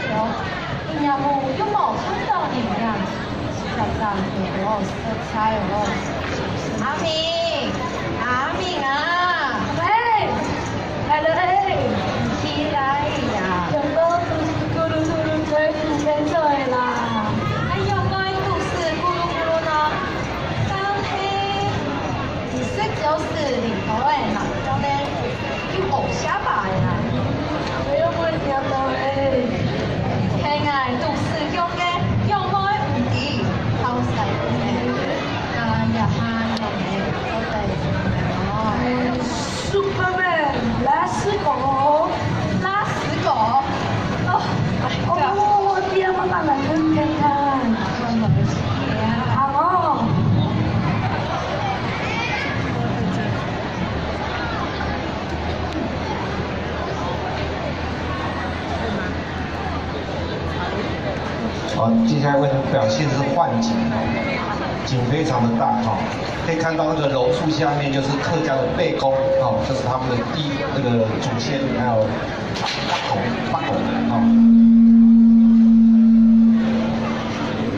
你有冇看到你们样子？小张有哦，加油哦！阿明，阿明啊！喂，来了嘿，起来呀！有个咕噜咕噜吹不变嘴啦！哎呦，我肚子咕噜咕噜呢，刚嘿，你是就是里头诶，哪叫呢？要熬下巴呀！我有冇听到诶？聽嗌讀書用嘅，用開唔止，偷細嘅，但日慳用嘅，我哋哦。Superman，let's go，let's go。哦，哦，點啊嘛嚟聽聽啊？好哦。好，接下来为你们表现是幻景哦，景非常的大哦，可以看到那个榕树下面就是客家的背公哦，这是他们的这个祖先，还有八狗哦。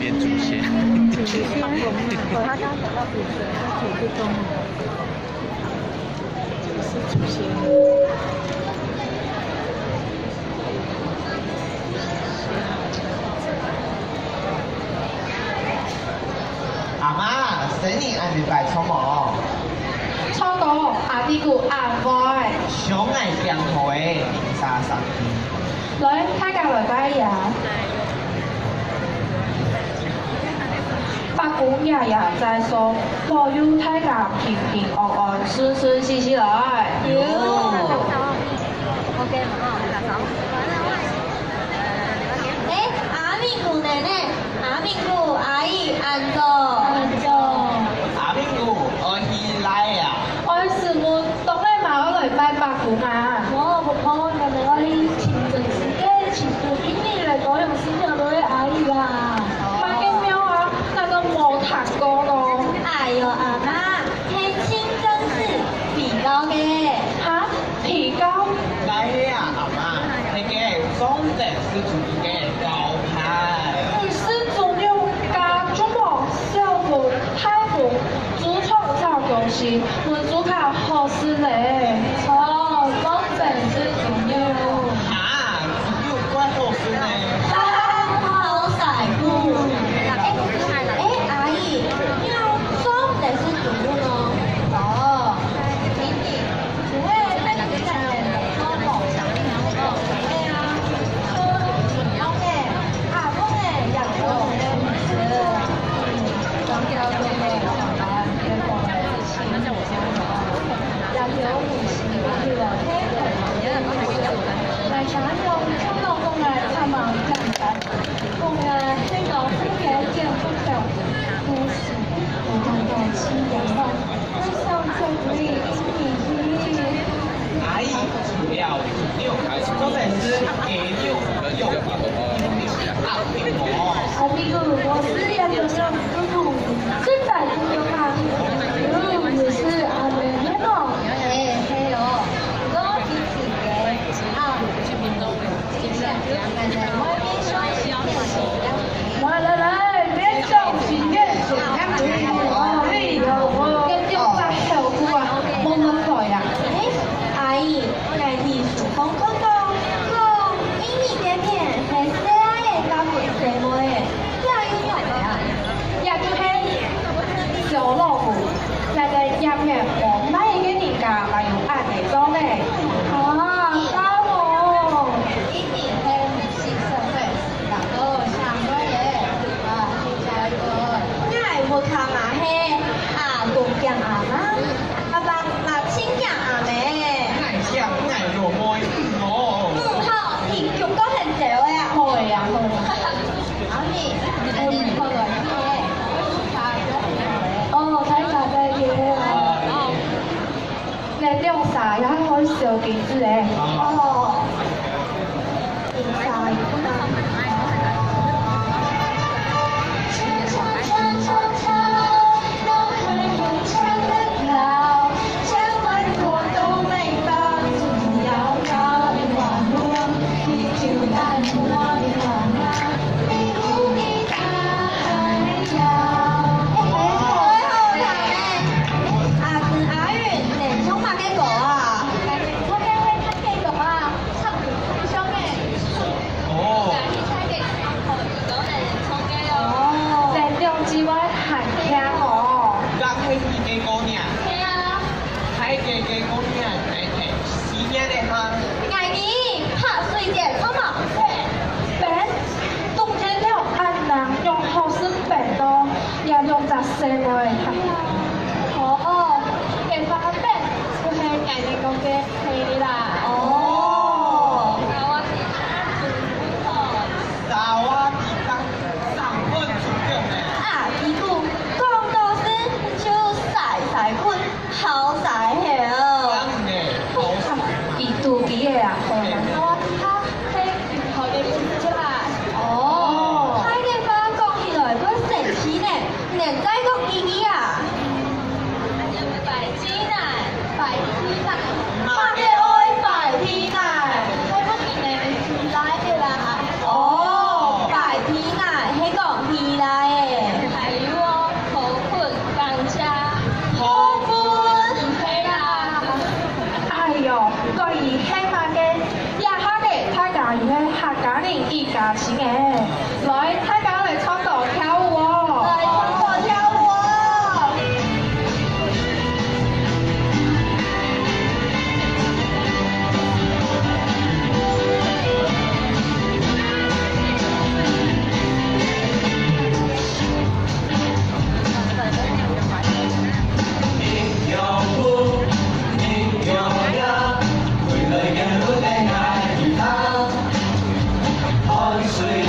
变祖先。我他刚讲到祖先，他土不中了，这个是祖先。阿媽，新年愛唔拜初冇？初到阿啲姑阿妹，想愛變好誒，沙沙來睇下來拜呀。八姑爺爺在說，我要睇下平平安安、順順利利來。OK，阿明姑奶奶，阿明姑阿姨安坐。阿明姑，我起來呀！我是我當然嘛，我來拜八姑嘛。我不怕，但係我啲前陣時嘅前度邊年嚟講，用先有到啲阿姨啦。八經廟啊，那個冇談過咯。哎呦阿媽，係清真寺皮糕嘅。嚇，皮糕？來呀，阿媽，你嘅中正是自己嘅招牌。你是主六加中國小府太府主創造中心，民主卡好事嘞。哦，中正是主六。啊，只有關後事呢。好晒姑。阿姨，要中正是主路咯。哦，弟弟，請問你在做夢想咩啊？OK，阿公誒，入咗咧唔知。當條路咧，上班結果咧，入咗唔是去了天河。來想用衝動風來探望站台，風啊，這個風格見不了，都是我們的親人們，我想在這裡一起。阿姨，主要中正是A6和右阿明哦。阿弟姑，我是研究生姑姑，現在姑姑嘛，你是阿妹妹咯？嘿喲，我支持嘅，啊，謝謝，我邊雙喜面試來，面上喜宴，請看主哎呦，我跟住在後股啊，冇乜來啊。阿姨，該提數風公公，公咪咪點點，係寫嘅加盤寫妹，真係要嚟啊！也就係小老虎，那個入面我買嘅人家還有按嚟裝咧。啊，加我！一定係新社會，然後上個月啊，下一個，愛冇卡嘛嘿，啊，公姜阿媽，阿爸那親姜阿妹。愛香愛肉妹哦。好，你仲講係這位啊？會啊會。阿咪，你過來嘅，哦，睇晒嘅嘢啊！你用啥也可以小件子咧。哦，點晒？千萬國都未到，只要靠你話我，你就帶我。家人一家亲的，来，大家来唱歌跳舞哦！来，跟我跳舞哦！你跳舞，你漂亮，为了沿路恋爱一趟，汗水。